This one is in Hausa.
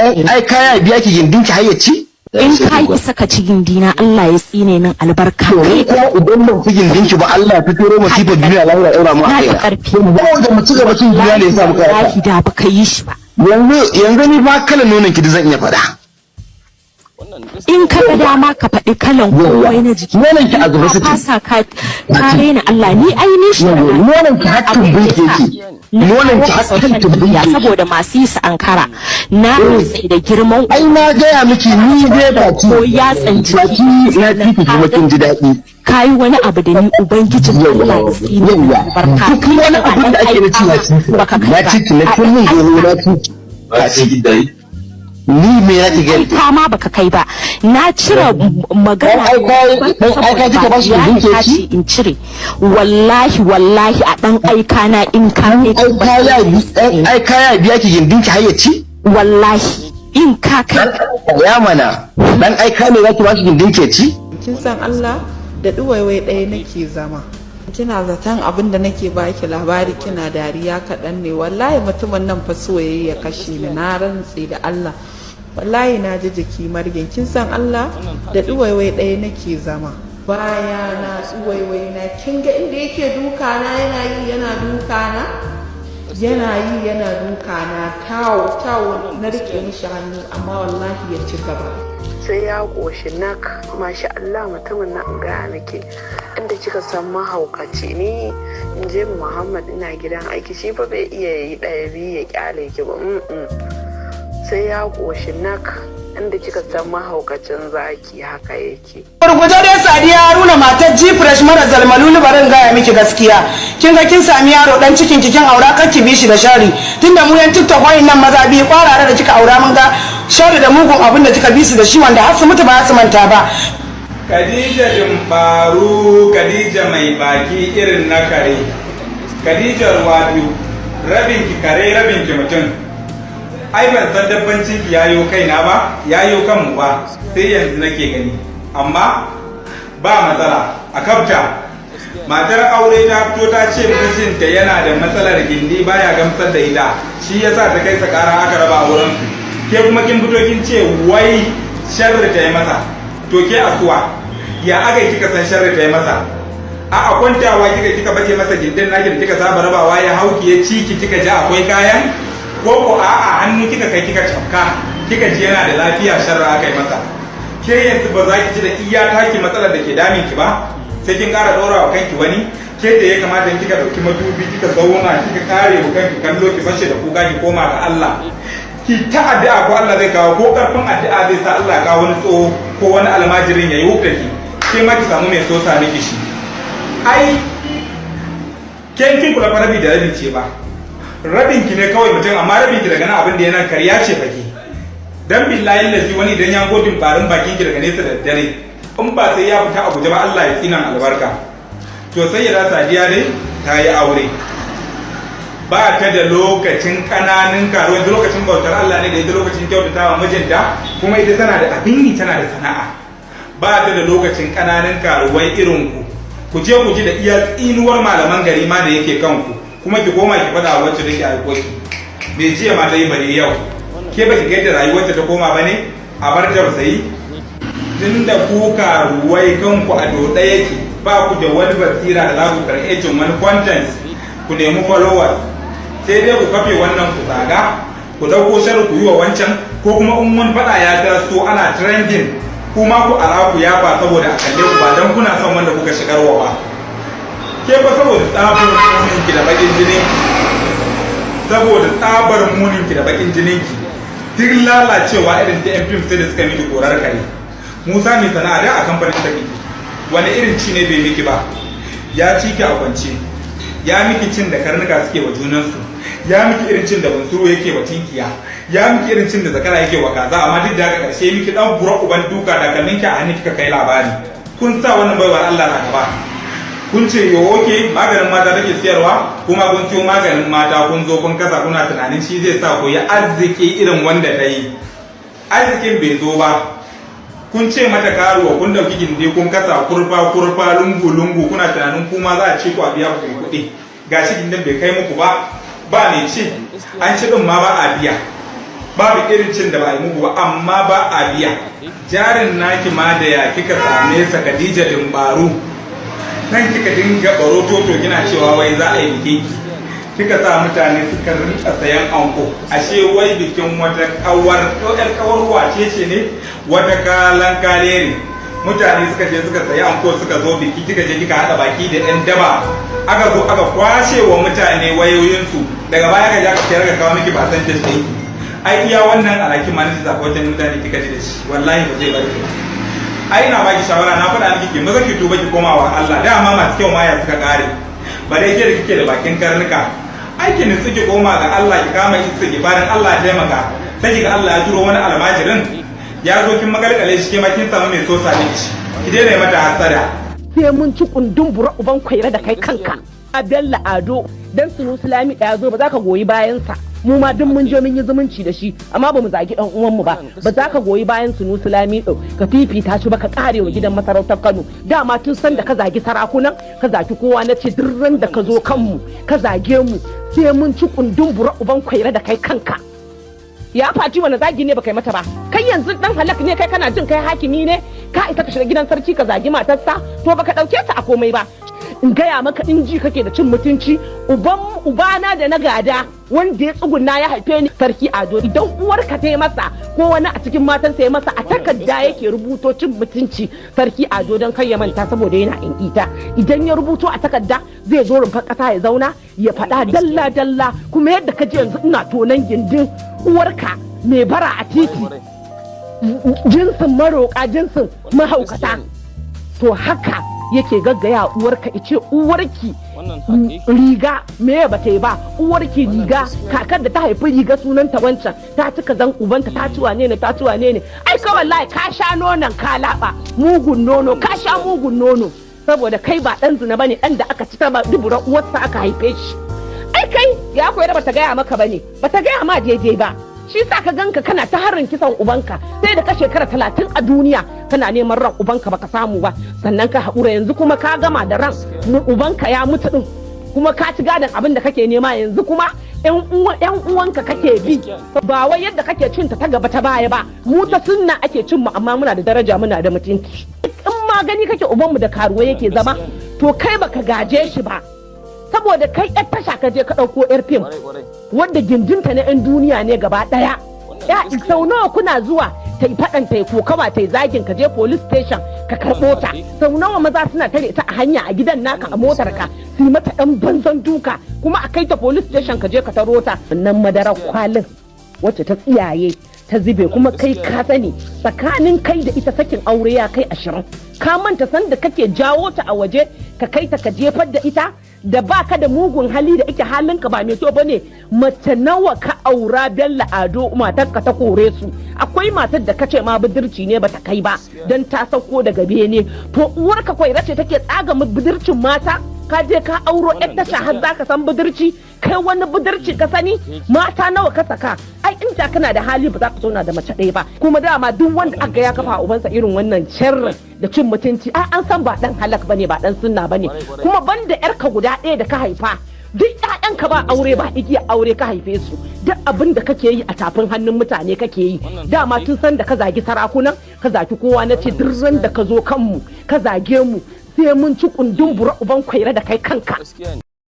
ai kaya biya ki gindin ki hayyaci in ka isa ka ci gindina Allah ya tsine min albarka ko idan ban fi gindin ki ba Allah ya fito musibar duniya lahira daura mu a kai ko da mu ci gaba cin duniya ne yasa muka yi da baka yi shi ba yanzu ni ba kalan nonon ki da zan iya fada in ka ga dama ka faɗi kalan komai na jiki nonon ki a gaba suke fasa ka rena Allah ni ainihin shi nonon ki hakkin binke ki nonon ki hakkin tumbin saboda masu yi su ankara na sai da girman ai na gaya miki ni dai ba ki ko ya tsanci na tiki kuma kin ji daɗi kayi wani abu da ni ubangijin Allah ya tsine barka duk wani abu da ake na ci baka na ci na kin mun gero na ci ba sai gidai ni me ya tige ta ma baka kai ba na cire magana ai kika ba shi dinke ci in cire wallahi a dan aika na in ka ne ai kaya biya ki gindin ki hayyaci wallahi in ka kai ya mana dan aika ne zaki ba shi gindin ki ci kin san Allah da duwaiwai ɗaya nake zama kina zaton abin da nake baki labari kina dariya kaɗan ne wallahi mutumin nan fa soyayya ya kashe ni na rantse da Allah wallahi na ji jiki margin kin san Allah da duwaiwai ɗaya nake zama baya na duwaiwai na kin ga inda yake duka na yana duka na tawo na rike mishi hannu amma wallahi ya ci gaba sai ya ƙoshi nak masha Allah mutumin na gaya nake inda kika san mahaukaci ni in je Muhammad ina gidan aiki shi fa bai iya yi ɗaya biyu ya kyale ki ba sai ya ƙoshi nak inda kika san mahaukacin zaki haka yake. Gurguje dai Sadiya Haruna matar G-Fresh mara zalmalulu barin gaya miki gaskiya. Kin ga kin sami yaro dan cikin kin aura kar ki bi shi da shari. Tunda mu yan TikTok wayin nan maza biyu kwarare da kika aura mun ga shari da mugun abin da kika bi su da shi wanda har su mutu ba su manta ba. Khadija Jumbaru, Khadija mai baki irin na kare. Khadija ruwa biyu, rabin ki kare rabin ki mutum. Ai ban san dabbancin ki yayo kaina ba, yayo kanmu ba, sai yanzu nake gani. Amma ba matsala, a kafta. Matar aure ta fito ta ce mijinta yana da matsalar gindi baya gamsar da ita, shi yasa ta kai sakara aka raba auren su. Ke kuma kin fito kin ce wai sharri ta yi masa. To ke asuwa, ya aka kika san sharri ta yi masa? A kwantawa kika bace masa gindin naki da kika saba rabawa ya hauki ya ciki kika ji akwai kayan? Ko a'a hannu kika kai kika cafka kika ji yana da lafiya sharra aka yi masa ke yanzu ba za ki ci da iya taki matsalar da ke damin ki ba sai kin ƙara ɗora wa kanki wani ke da ya kamata kika ɗauki madubi kika zauna kika kare wa kanki kallo ki fashe da kuka ki koma ga Allah ki ta addu'a ko Allah zai kawo ko karfin addu'a zai sa Allah ya kawo wani tsoho ko wani almajirin ya yi hukta ki ke ma ki samu mai sosa miki shi ai kin kula fa rabi da rabi ce ba rabin ki ne kawai mutum amma rabin ki daga nan abin da yana kariya ce baki dan billahi lazi wani idan ya godin barin bakin ki daga nesa da dare in ba sai ya fita a guje ba Allah ya tsinan albarka to sai ya rasa Sadiya dai ta yi aure ba ta da lokacin kananun karo yanzu lokacin bautar Allah ne da ita lokacin kyautatawa mijinta kuma ita tana da abin yi tana da sana'a ba ta da lokacin kananun karuwai irin ku je ku ji da iya tsinuwar malaman gari ma da yake kanku kuma ki koma ki faɗa wacce take alƙoki bai jiya ma dai bare yau ke ba ki ga yadda rayuwarta ta koma bane a bar tausayi tunda ku karuwai kanku a doda yake ba ku da wani basira da za ku karɓe wani content ku nemi followers sai dai ku kafe wannan ku zaga ku dauko shar ku yi wa wancan ko kuma in wani faɗa ya taso ana trending kuma ku ara ku ya ba saboda a kalle ku ba dan kuna son wanda kuka shigarwa ba ke ba saboda tsabar munin ki da bakin jinin saboda tsabar munin ki da bakin jinin ki duk lalacewa irin ta fim sai da suka miki korar kare Musa mai sana'a da a kamfanin take wani irin ci ne bai miki ba ya ci ki a kwance ya miki cin da karnuka suke wa junansu ya miki irin cin da bunsuru yake wa tinkiya ya miki irin cin da zakara yake wa kaza amma duk da haka karshe miki dan bura uban duka da kallon ki a hannu kika kai labari kun sa wannan baiwar Allah na gaba kun ce yo oke maganin mata take siyarwa kuma kun siyo maganin mata kun zo kun kasa kuna tunanin shi zai sa ku yi arziki irin wanda ta yi arzikin bai zo ba kun ce mata karuwa kun dauki gindi kun kasa kurfa lungu kuna tunanin kuma za a ci ku a biya ku kuɗi gashi gindin bai kai muku ba mai ci an ci din ma ba a biya babu irin cin da ba yi muku ba amma ba a biya. Jarin naki ma da ya kika same sa Khadija Dimbaru nan kika dinga baro toto kina cewa wai za a yi biki, kika sa mutane suka rinka sayan anko, ashe wai bikin wata kawar wace ce ne, wata kalan kaleri. Mutane suka je suka sayi anko suka zo biki, kika je kika hada baki da ɗan daba, aka zo aka kwashe wa mutane wayoyinsu, daga baya ka ja ka sayar ka kawo miki ba san tashi. Ai iya wannan alhakin ma nake zaɓa wajen mutane kika ji da shi, wallahi ba zai bari ba. Ai ina baki shawara, na faɗa miki ki maza ki tuba ki koma wa Allah, dama masu kyau ma ya suka kare. Ba dai ke da kike da bakin karnuka, aikin nutsu ki koma ga Allah ki kama istighfarin Allah ya taimaka, sai ki ga Allah ya turo wani almajirin ya zo kin magalkale shi ke ma kin samu mai sosa ne ki daina mata hasada. Sai mun ci kundin bura uban kwaira da kai kanka a Bello Ado dan sunu Islami ya zo ba za ka goyi bayansa. Mu ma duk mun je mun yi zumunci da shi amma ba mu zagi dan uwan mu ba za ka goyi bayan sunu Islami ka fifita shi ba ka kare wa gidan masarautar Kano. Dama tun san da ka zagi sarakunan ka zagi kowa na ce dirran da ka zo kanmu ka zage mu sai mun ci kundin bura uban kwaira da kai kanka. Ya Fati wani zagi ne baka yi mata ba, kai yanzu dan halak ne, kai kana jin kai hakimi ne, ka isa ka shiga gidan sarki ka zagi matarsa, to baka dauke ta a komai ba. In gaya maka in ji kake da cin mutunci, ubana da na gada wanda ya tsuguna ya haife ni sarki Ado, idan uwarka ta yi masa ko wani a cikin matansa ya masa a takarda yake rubuto cin mutunci sarki Ado don kai ya manta saboda yana in ita, idan ya rubuto a takarda zai zo rumfar kasa ya zauna ya faɗa dalla dalla. Kuma yadda ka ji yanzu ina tonan gindin uwarka mai bara a titi, jinsin maroƙa, jinsin mahaukata, to haka yake gaggaya uwarka ice uwarki riga me ba ta yi ba, uwarki riga kakar da ta haifi riga sunanta wancan ta cika zan ubanta ta ci wane ne ta ci wane ne. Ai ka wallahi ka sha nonon ka laba mugun nono, ka sha mugun nono saboda kai ba dan zina bane, dan da aka ci ta dubura uwarsa aka haife shi. Ai kai ya koyar bata gaya maka bane, bata gaya ma daidai ba, shi sa ka ganka kana ta harin kisan ubanka sai da ka shekara 30 a duniya kana neman ran ubanka baka samu ba, sannan ka haƙura yanzu kuma ka gama da ran ubanka ya mutu din, kuma ka ci gadon abin da kake nema yanzu kuma yan uwanka kake bi, ba wai yadda kake cin ta gaba ta baya ba. Mu ta sunna ake cin mu amma muna da daraja muna da mutunci. In ma gani kake ubanmu da karuwa yake zama to kai baka gaje shi ba, saboda kai yar tasha ka je ka ɗauko yar fim wanda gindinta na 'yan duniya ne gaba ɗaya. Ya sau nawa kuna zuwa ta yi faɗan ta yi kokawa ta yi zagin ka je police station ka karɓo ta, sau nawa maza suna tare ta a hanya a gidan naka a motar ka su yi mata ɗan banzan duka kuma a kai ta police station ka je ka taro ta. Wannan madarar kwalin wacce ta tsiyaye ta zube kuma kai ka sani tsakanin kai da ita sakin aure ya kai 20, ka manta sanda kake jawo ta a waje ka kai ta ka jefar da ita da baka da mugun hali da ike halinka ba mai kyau bane. Mace nawa ka aura Bello Ado matarka ta kore su, akwai matar da kace ma budurci ne bata kai ba dan ta sauko daga bene, to uwarka kwaira ce take tsaga budurcin mata, ka je ka auro yar tasha har zaka san budurci, kai wani budurci ka sani? Mata nawa ka saka? Ai in ta kana da hali ba za ka zauna da mace ɗaya ba. Kuma dama duk wanda aka ya kafa ubansa irin wannan sharrin da cin mutunci an san ba dan halak bane ba dan sunna bane. Kuma banda yarka guda ɗaya da ka haifa duk ƴaƴanka ba aure ba igiya aure ka haife su, duk abin da kake yi a tafin hannun mutane kake yi. Dama tun san da ka zagi sarakunan ka zagi kowa na ce duk da ka zo kanmu ka zage mu sai mun ci kundin bura uban kwaira da kai kanka.